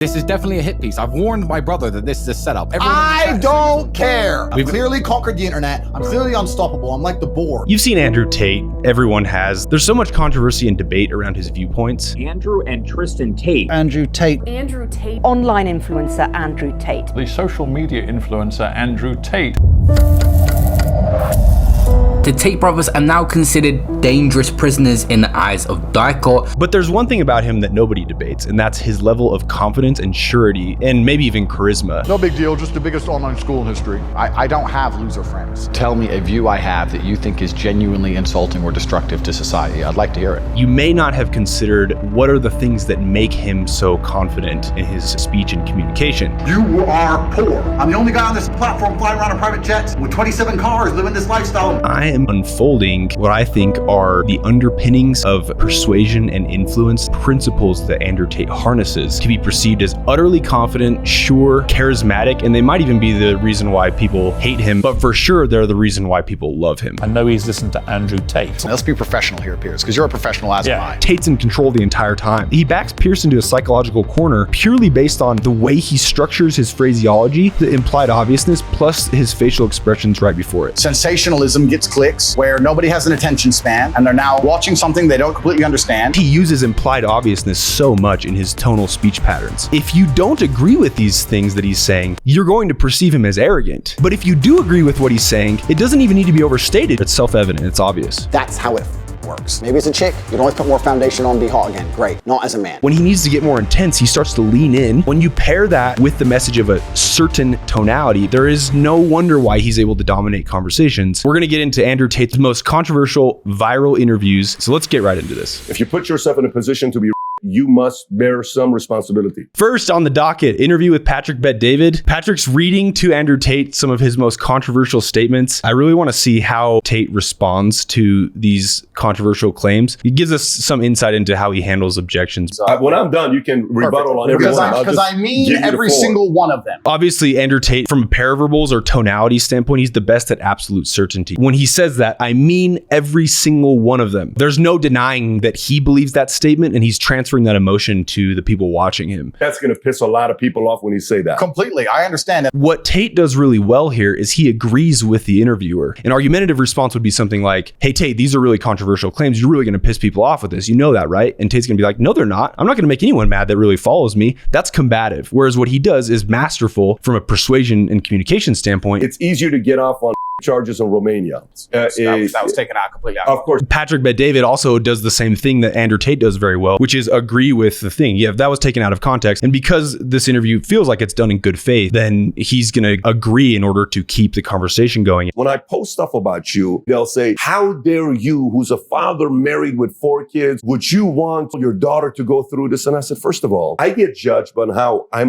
This is definitely a hit piece. I've warned my brother that this is a setup. I don't care. I've clearly conquered the internet. I'm clearly unstoppable. I'm like the board. You've seen Andrew Tate. Everyone has. There's so much controversy and debate around his viewpoints. Andrew and Tristan Tate. Andrew Tate. Andrew Tate. Online influencer Andrew Tate. The social media influencer Andrew Tate. The Tate brothers are now considered dangerous prisoners in the eyes of die court. But there's one thing about him that nobody debates, and that's his level of confidence and surety, and maybe even charisma. No big deal, just the biggest online school in history. I don't have loser friends. Tell me a view I have that you think is genuinely insulting or destructive to society. I'd like to hear it. You may not have considered what are the things that make him so confident in his speech and communication. You are poor. I'm the only guy on this platform flying around a private jet with 27 cars living this lifestyle. I am unfolding what I think are the underpinnings of persuasion and influence principles that Andrew Tate harnesses to be perceived as utterly confident, sure, charismatic, and they might even be the reason why people hate him, but for sure they're the reason why people love him. I know he's listened to Andrew Tate. Now, let's be professional here, Piers, because you're a professional as am I. Tate's in control the entire time. He backs Piers into a psychological corner purely based on the way he structures his phraseology, the implied obviousness, plus his facial expressions right before it. Sensationalism gets clicks where nobody has an attention span and they're now watching something they don't completely understand. He uses implied obviousness so much in his tonal speech patterns. If you don't agree with these things that he's saying, you're going to perceive him as arrogant. But if you do agree with what he's saying, it doesn't even need to be overstated. It's self-evident, it's obvious. That's how it works. Maybe as a chick, you can always put more foundation on, be hot again. Great. Not as a man. When he needs to get more intense, he starts to lean in. When you pair that with the message of a certain tonality, there is no wonder why he's able to dominate conversations. We're going to get into Andrew Tate's most controversial viral interviews. So let's get right into this. If you put yourself in a position to be, you must bear some responsibility. First on the docket, interview with Patrick Bet-David. Patrick's reading to Andrew Tate some of his most controversial statements. I really want to see how Tate responds to these controversial claims. He gives us some insight into how he handles objections. When I'm done, you can rebuttal on every one. Because I mean every single one of them. Obviously, Andrew Tate, from paraverbals or tonality standpoint, he's the best at absolute certainty. When he says that, I mean every single one of them. There's no denying that he believes that statement, and he's transferring that emotion to the people watching him. That's going to piss a lot of people off when you say that. Completely. I understand it. What Tate does really well here is he agrees with the interviewer. An argumentative response would be something like, hey, Tate, these are really controversial claims. You're really going to piss people off with this. You know that, right? And Tate's going to be like, no, they're not. I'm not going to make anyone mad that really follows me. That's combative. Whereas what he does is masterful from a persuasion and communication standpoint. It's easier to get off on charges in Romania. That was taken out completely out. Of course. Patrick Bet-David also does the same thing that Andrew Tate does very well, which is agree with the thing. Yeah, that was taken out of context. And because this interview feels like it's done in good faith, then he's going to agree in order to keep the conversation going. When I post stuff about you, they'll say, how dare you, who's a father married with 4 kids, would you want your daughter to go through this? And I said, first of all, I get judged on how I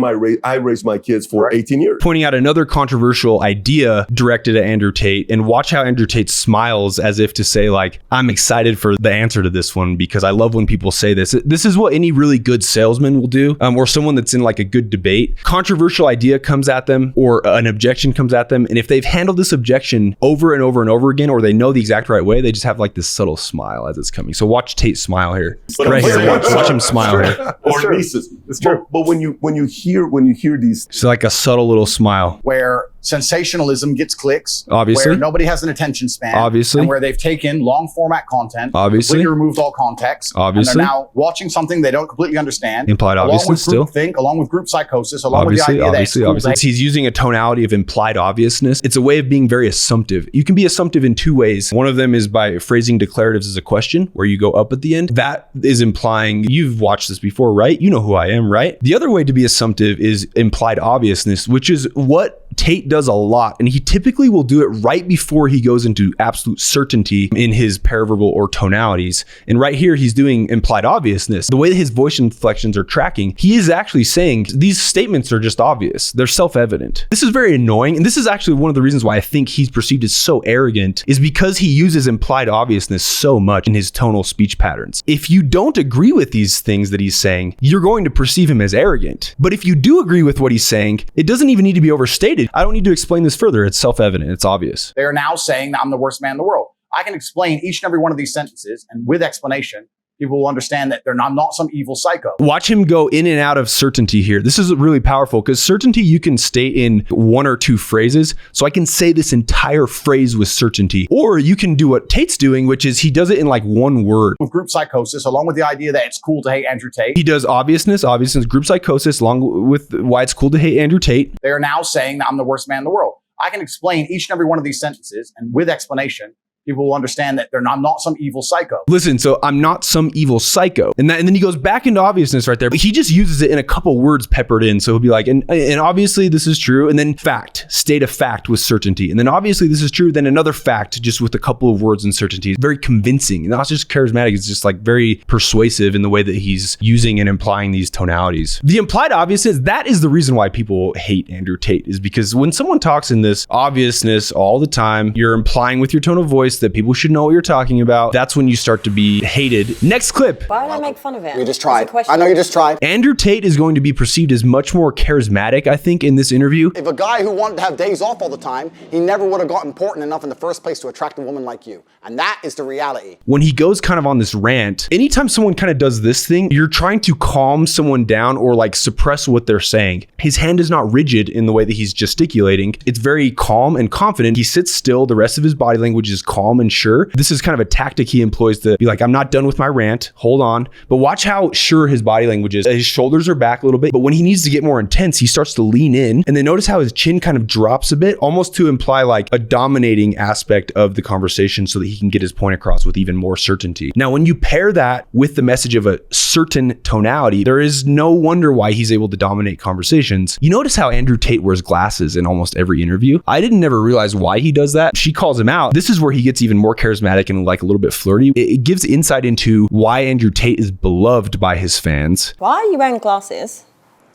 raised my kids for 18 years. Pointing out another controversial idea directed at Andrew Tate, and watch how Andrew Tate smiles as if to say, like, I'm excited for the answer to this one because I love when people say this. This is what any really good salesman will do, or someone that's in like a good debate. Controversial idea comes at them or an objection comes at them, and if they've handled this objection over and over and over again, or they know the exact right way, they just have like this subtle smile as it's coming. So watch Tate smile here. Right here. Watch him smile here. Or nieces. It's true. But when you hear these, it's like a subtle little smile where sensationalism gets clicks, obviously, where nobody has an attention span, obviously, and where they've taken long format content, obviously, completely removed all context, obviously, and they're now watching something they don't completely understand, implied obviousness, along with group along with group psychosis, along with the idea obviously. He's using a tonality of implied obviousness. It's a way of being very assumptive. You can be assumptive in 2 ways. One of them is by phrasing declaratives as a question, where you go up at the end. That is implying, you've watched this before, right? You know who I am, right? The other way to be assumptive is implied obviousness, which is what Tate does a lot, and he typically will do it right before he goes into absolute certainty in his paraverbal or tonalities. And right here, he's doing implied obviousness. The way that his voice inflections are tracking, he is actually saying these statements are just obvious. They're self-evident. This is very annoying, and this is actually one of the reasons why I think he's perceived as so arrogant, is because he uses implied obviousness so much in his tonal speech patterns. If you don't agree with these things that he's saying, you're going to perceive him as arrogant. But if you do agree with what he's saying, it doesn't even need to be overstated. I don't need to explain this further. It's self-evident. It's obvious. They're now saying that I'm the worst man in the world. I can explain each and every one of these sentences, and with explanation, people will understand that I'm not some evil psycho. Watch him go in and out of certainty here. This is really powerful because certainty you can state in one or two phrases. So I can say this entire phrase with certainty. Or you can do what Tate's doing, which is he does it in like one word. With group psychosis, along with the idea that it's cool to hate Andrew Tate. He does obviousness, group psychosis, along with why it's cool to hate Andrew Tate. They are now saying that I'm the worst man in the world. I can explain each and every one of these sentences, and with explanation, people will understand that I'm not some evil psycho. Listen, so I'm not some evil psycho. And then he goes back into obviousness right there, but he just uses it in a couple words peppered in. So he'll be like, and obviously this is true. And then fact, state a fact with certainty. And then obviously this is true. Then another fact, just with a couple of words and certainty. Very convincing. Not just charismatic. It's just like very persuasive in the way that he's using and implying these tonalities. The implied obviousness, that is the reason why people hate Andrew Tate, is because when someone talks in this obviousness all the time, you're implying with your tone of voice that people should know what you're talking about. That's when you start to be hated. Next clip. Why would I make fun of it? You just tried. I know you just tried. Andrew Tate is going to be perceived as much more charismatic, I think, in this interview. If a guy who wanted to have days off all the time, he never would have got important enough in the first place to attract a woman like you. And that is the reality. When he goes kind of on this rant, anytime someone kind of does this thing, you're trying to calm someone down or like suppress what they're saying. His hand is not rigid in the way that he's gesticulating. It's very calm and confident. He sits still. The rest of his body language is calm and sure. This is kind of a tactic he employs to be like, I'm not done with my rant. Hold on. But watch how sure his body language is. His shoulders are back a little bit, but when he needs to get more intense, he starts to lean in. And then notice how his chin kind of drops a bit, almost to imply like a dominating aspect of the conversation so that he can get his point across with even more certainty. Now, when you pair that with the message of a certain tonality, there is no wonder why he's able to dominate conversations. You notice how Andrew Tate wears glasses in almost every interview. I didn't ever realize why he does that. She calls him out. This is where he gets even more charismatic and like a little bit flirty. It gives insight into why Andrew Tate is beloved by his fans. Why are you wearing glasses?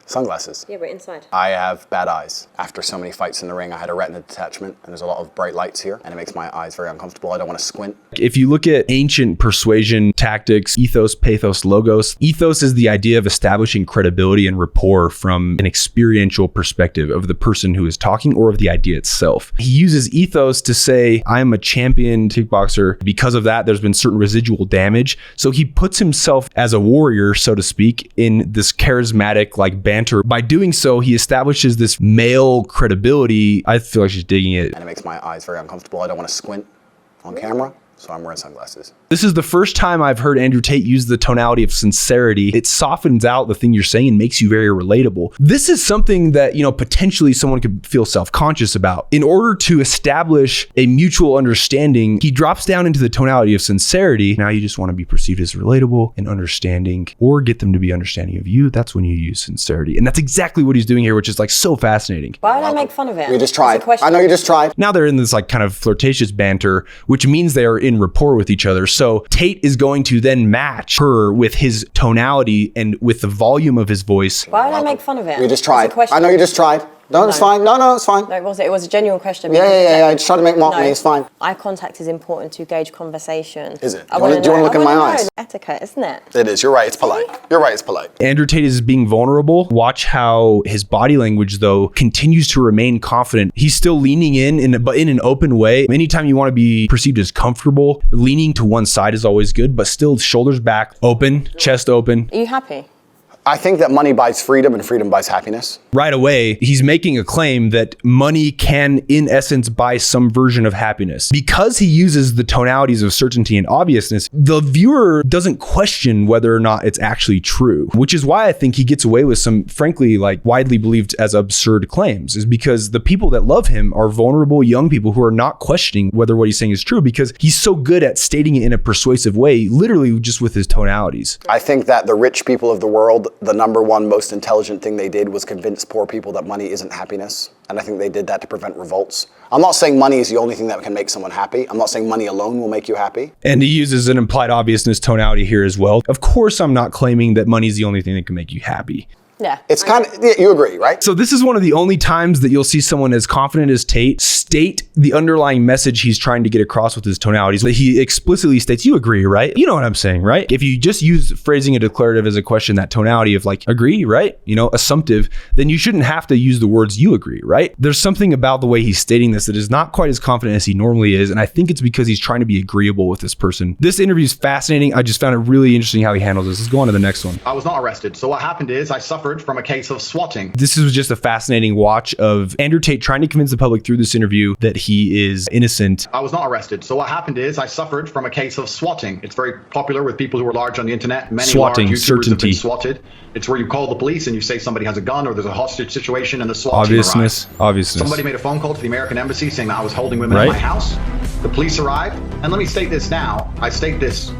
Sunglasses. Yeah, but inside. I have bad eyes. After so many fights in the ring, I had a retina detachment, and there's a lot of bright lights here, and it makes my eyes very uncomfortable. I don't want to squint. If you look at ancient persuasion tactics, ethos, pathos, logos, ethos is the idea of establishing credibility and rapport from an experiential perspective of the person who is talking or of the idea itself. He uses ethos to say, I'm a champion kickboxer. Because of that, there's been certain residual damage. So he puts himself as a warrior, so to speak, in this charismatic, like, banter. By doing so, he establishes this male credibility. I feel like she's digging it. And it makes my eyes very uncomfortable. I don't want to squint on camera, so I'm wearing sunglasses. This is the first time I've heard Andrew Tate use the tonality of sincerity. It softens out the thing you're saying and makes you very relatable. This is something that, potentially someone could feel self-conscious about. In order to establish a mutual understanding, he drops down into the tonality of sincerity. Now you just want to be perceived as relatable and understanding, or get them to be understanding of you. That's when you use sincerity. And that's exactly what he's doing here, which is like so fascinating. Why would I make fun of it? You just tried. I know you just tried. Now they're in this like kind of flirtatious banter, which means they are in rapport with each other. So Tate is going to then match her with his tonality and with the volume of his voice. Why would I make fun of it? You just tried. I know you just tried. No, it's fine. No, it's fine. No, it wasn't. It was a genuine question. Yeah. I just tried to make me. It's fine. Eye contact is important to gauge conversation. Is it? Do you want to look in my eyes? Etiquette, isn't it? It is. You're right. It's polite. You're right. It's polite. Andrew Tate is being vulnerable. Watch how his body language, though, continues to remain confident. He's still leaning but in an open way. Anytime you want to be perceived as comfortable, leaning to one side is always good, but still shoulders back, open, chest open. Are you happy? I think that money buys freedom and freedom buys happiness. Right away, he's making a claim that money can, in essence, buy some version of happiness. Because he uses the tonalities of certainty and obviousness, the viewer doesn't question whether or not it's actually true, which is why I think he gets away with some, frankly, like widely believed as absurd claims, is because the people that love him are vulnerable young people who are not questioning whether what he's saying is true because he's so good at stating it in a persuasive way, literally just with his tonalities. I think that the rich people of the world, the number one most intelligent thing they did was convince poor people that money isn't happiness. And I think they did that to prevent revolts. I'm not saying money is the only thing that can make someone happy. I'm not saying money alone will make you happy. And he uses an implied obviousness tonality here as well. Of course, I'm not claiming that money is the only thing that can make you happy. Yeah. It's kind of, you agree, right? So this is one of the only times that you'll see someone as confident as Tate state the underlying message he's trying to get across with his tonalities. He explicitly states, you agree, right? You know what I'm saying, right? If you just use phrasing a declarative as a question, that tonality of like, agree, right? You know, assumptive, then you shouldn't have to use the words you agree, right? There's something about the way he's stating this that is not quite as confident as he normally is. And I think it's because he's trying to be agreeable with this person. This interview is fascinating. I just found it really interesting how he handles this. Let's go on to the next one. I was not arrested. So what happened is I suffered from a case of swatting. This was just a fascinating watch of Andrew Tate trying to convince the public through this interview that he is innocent. I was not arrested. So what happened is I suffered from a case of swatting. It's very popular with people who are large on the internet. Many Swatting, large YouTubers certainty. have been swatted. It's where you call the police and you say somebody has a gun or there's a hostage situation and the SWAT Obviousness. team arrives. Obviousness. Somebody made a phone call to the American embassy saying that I was holding women in Right. my house. The police arrived. And let me state this now. I state this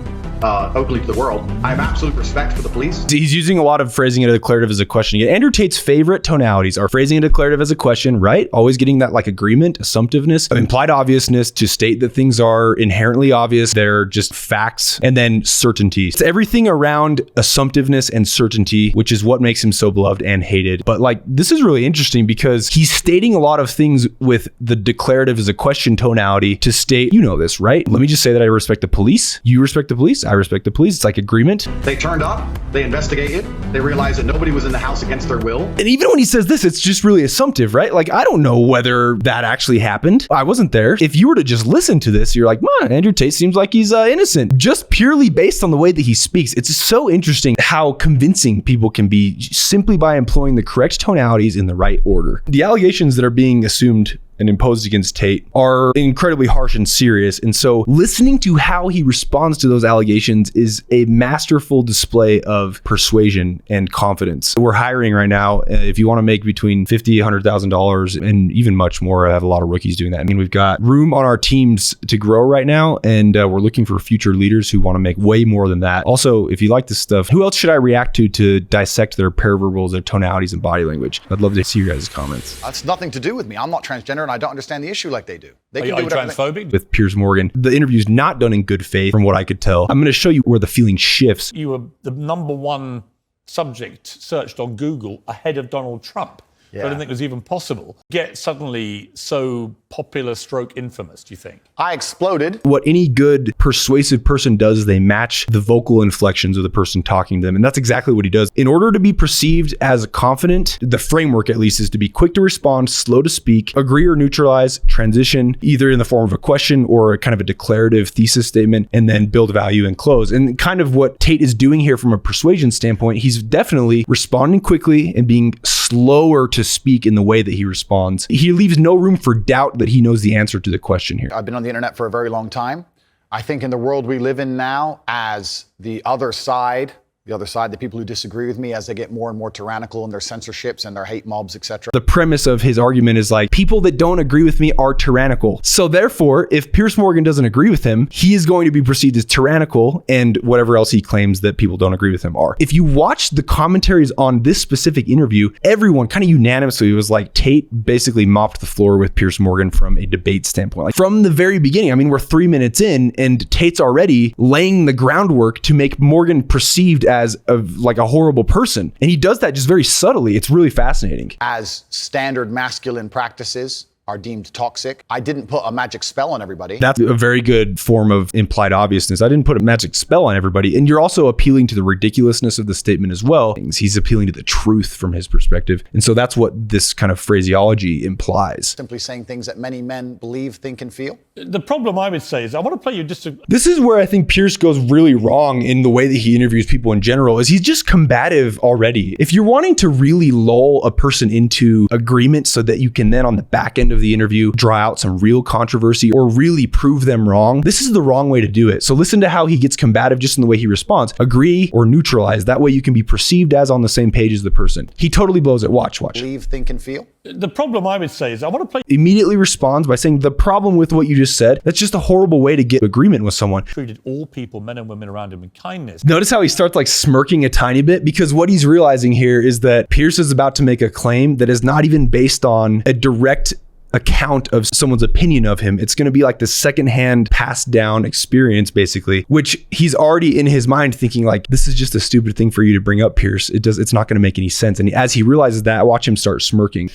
openly to the world. I have absolute respect for the police. He's using a lot of phrasing a declarative as a question. Andrew Tate's favorite tonalities are phrasing a declarative as a question, right? Always getting that like agreement, assumptiveness, implied obviousness to state that things are inherently obvious. They're just facts. And then certainty. It's everything around assumptiveness and certainty, which is what makes him so beloved and hated. But like, this is really interesting because he's stating a lot of things with the declarative as a question tonality to state, you know this, right? Let me just say that I respect the police. You respect the police. I respect the police. It's like agreement. They turned up, they investigated, they realized that nobody was in the house against their will. And even when he says this, it's just really assumptive, right? Like, I don't know whether that actually happened. I wasn't there. If you were to just listen to this, you're like, man, Andrew Tate seems like he's innocent. Just purely based on the way that he speaks. It's so interesting how convincing people can be simply by employing the correct tonalities in the right order. The allegations that are being assumed and imposed against Tate are incredibly harsh and serious. And so listening to how he responds to those allegations is a masterful display of persuasion and confidence. We're hiring right now. If you want to make between $50,000, $100,000 and even much more, I have a lot of rookies doing that. I mean, we've got room on our teams to grow right now. And we're looking for future leaders who want to make way more than that. Also, if you like this stuff, who else should I react to dissect their paraverbals, their tonalities and body language? I'd love to see your guys' comments. That's nothing to do with me. I'm not transgender and I don't understand the issue like they do. They can Are do you whatever transphobic? With Piers Morgan. The interview's not done in good faith from what I could tell. I'm going to show you where the feeling shifts. You were the #1 subject searched on Google ahead of Donald Trump. I don't think it was even possible. Get suddenly so popular stroke infamous, do you think? I exploded. What any good persuasive person does is they match the vocal inflections of the person talking to them. And that's exactly what he does. In order to be perceived as confident, the framework at least is to be quick to respond, slow to speak, agree or neutralize, transition, either in the form of a question or a kind of a declarative thesis statement, and then build value and close. And kind of what Tate is doing here from a persuasion standpoint, he's definitely responding quickly and being slower to speak in the way that he responds. He leaves no room for doubt that he knows the answer to the question here. I've been on the internet for a very long time. I think in the world we live in now, as the other side, the people who disagree with me, as they get more and more tyrannical in their censorships and their hate mobs, etc. The premise of his argument is like, people that don't agree with me are tyrannical. So therefore, if Piers Morgan doesn't agree with him, he is going to be perceived as tyrannical and whatever else he claims that people don't agree with him are. If you watch the commentaries on this specific interview, everyone kind of unanimously was like, Tate basically mopped the floor with Piers Morgan from a debate standpoint. Like from the very beginning, I mean, we're 3 minutes in and Tate's already laying the groundwork to make Morgan perceived as like a horrible person. And he does that just very subtly. It's really fascinating. As standard masculine practices are deemed toxic. I didn't put a magic spell on everybody. That's a very good form of implied obviousness. I didn't put a magic spell on everybody. And you're also appealing to the ridiculousness of the statement as well. He's appealing to the truth from his perspective. And so that's what this kind of phraseology implies. Simply saying things that many men believe, think, and feel. The problem I would say is, I want to play you just a... This is where I think Piers goes really wrong in the way that he interviews people in general, is he's just combative already. If you're wanting to really lull a person into agreement so that you can then on the back end of the interview draw out some real controversy or really prove them wrong, this is the wrong way to do it. So listen to how he gets combative just in the way he responds. Agree or neutralize. That way you can be perceived as on the same page as the person. He totally blows it. Watch. Believe, think, and feel. The problem I would say is, I want to play... Immediately responds by saying the problem with what you just said, that's just a horrible way to get agreement with someone. Treated all people, men and women around him, with kindness. Notice how he starts like smirking a tiny bit, because what he's realizing here is that Piers is about to make a claim that is not even based on a direct account of someone's opinion of him. It's going to be like the secondhand passed down experience, basically, which he's already in his mind thinking like, this is just a stupid thing for you to bring up, Piers. It's not going to make any sense. And as he realizes that, watch him start smirking.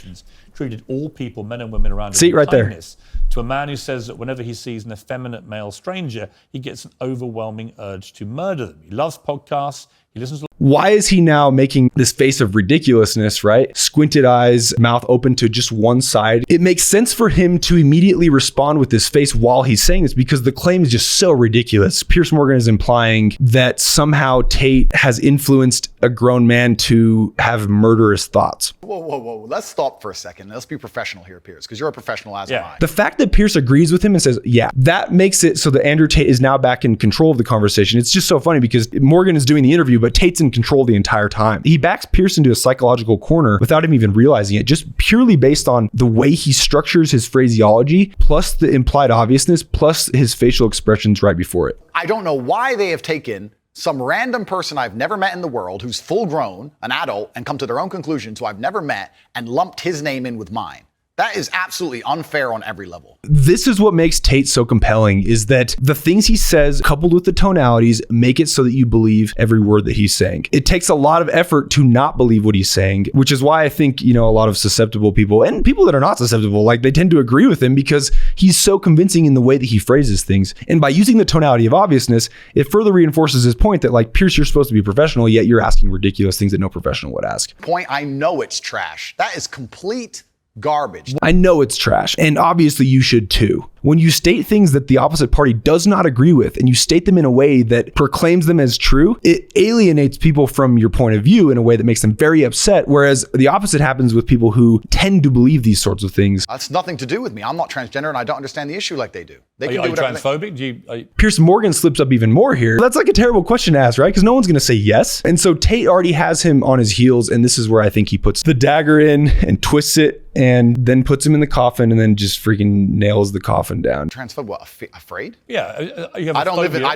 Treated all people, men and women around him, See it with right there. kindness, to a man who says that whenever he sees an effeminate male stranger, he gets an overwhelming urge to murder them. He loves podcasts. He listens to... Why is he now making this face of ridiculousness, right? Squinted eyes, mouth open to just one side. It makes sense for him to immediately respond with this face while he's saying this because the claim is just so ridiculous. Piers Morgan is implying that somehow Tate has influenced a grown man to have murderous thoughts. Whoa. Let's stop for a second. Let's be professional here, Piers, because you're a professional as am I. The fact that Piers agrees with him and says, yeah, that makes it so that Andrew Tate is now back in control of the conversation. It's just so funny because Morgan is doing the interview, but Tate's in control the entire time. He backs Piers into a psychological corner without him even realizing it, just purely based on the way he structures his phraseology, plus the implied obviousness, plus his facial expressions right before it. I don't know why they have taken some random person I've never met in the world who's full grown, an adult, and come to their own conclusions who I've never met and lumped his name in with mine. That is absolutely unfair on every level. This is what makes Tate so compelling, is that the things he says coupled with the tonalities make it so that you believe every word that he's saying. It takes a lot of effort to not believe what he's saying, which is why I think, a lot of susceptible people and people that are not susceptible, like they tend to agree with him because he's so convincing in the way that he phrases things. And by using the tonality of obviousness, it further reinforces his point that like, Piers, you're supposed to be professional, yet you're asking ridiculous things that no professional would ask. Point, I know it's trash. That is complete garbage. I know it's trash, and obviously you should too. When you state things that the opposite party does not agree with, and you state them in a way that proclaims them as true, it alienates people from your point of view in a way that makes them very upset, whereas the opposite happens with people who tend to believe these sorts of things. That's nothing to do with me. I'm not transgender, and I don't understand the issue like they do. They Are you transphobic? Piers Morgan slips up even more here. That's like a terrible question to ask, right? Because no one's going to say yes. And so Tate already has him on his heels, and this is where I think he puts the dagger in and twists it and then puts him in the coffin and then just freaking nails the coffin down. Transphobe, what, afraid? Yeah. You have I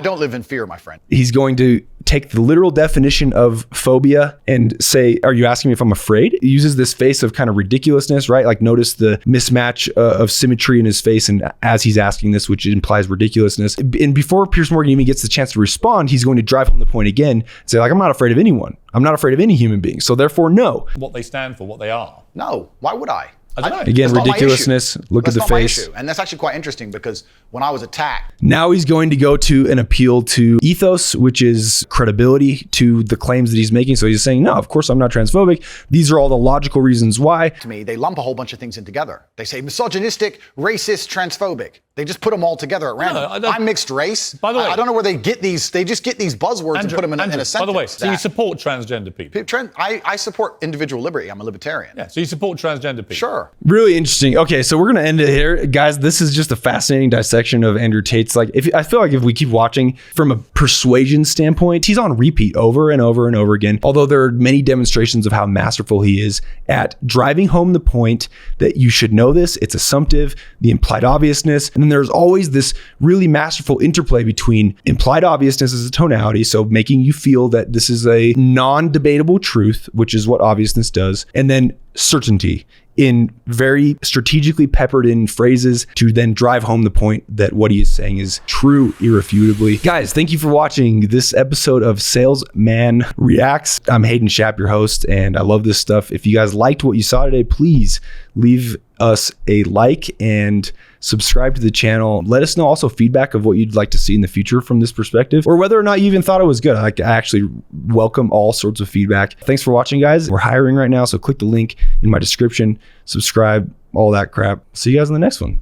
don't live in fear, my friend. He's going to take the literal definition of phobia and say, are you asking me if I'm afraid? He uses this face of kind of ridiculousness, right? Like notice the mismatch of symmetry in his face and as he's asking this, which implies ridiculousness. And before Piers Morgan even gets the chance to respond, he's going to drive home the point again and say like, I'm not afraid of anyone. I'm not afraid of any human being. So therefore, no. What they stand for, what they are. No, why would I? I don't know. Again, ridiculousness. Look at the face. And that's actually quite interesting because when I was attacked. Now he's going to go to an appeal to ethos, which is credibility to the claims that he's making. So he's saying, no, of course I'm not transphobic. These are all the logical reasons why. To me, they lump a whole bunch of things in together. They say misogynistic, racist, transphobic. They just put them all together at random. I'm mixed race. By the way, I don't know where they get these. They just get these buzzwords and put them in a sentence. By the way, so you support transgender people? I support individual liberty. I'm a libertarian. Yeah, so you support transgender people? Sure. Really interesting. Okay, so we're going to end it here. Guys, this is just a fascinating dissection of Andrew Tate's. Like, I feel like if we keep watching from a persuasion standpoint, he's on repeat over and over and over again. Although there are many demonstrations of how masterful he is at driving home the point that you should know this, it's assumptive, the implied obviousness, and then there's always this really masterful interplay between implied obviousness as a tonality, so making you feel that this is a non-debatable truth, which is what obviousness does, and then certainty in very strategically peppered in phrases to then drive home the point that what he is saying is true irrefutably. Guys, thank you for watching this episode of Salesman Reacts. I'm Hayden Schapp, your host, and I love this stuff. If you guys liked what you saw today, please leave us a like and subscribe to the channel. Let us know also feedback of what you'd like to see in the future from this perspective, or whether or not you even thought it was good. I actually welcome all sorts of feedback. Thanks for watching, guys. We're hiring right now, so click the link in my description, subscribe, all that crap. See you guys in the next one.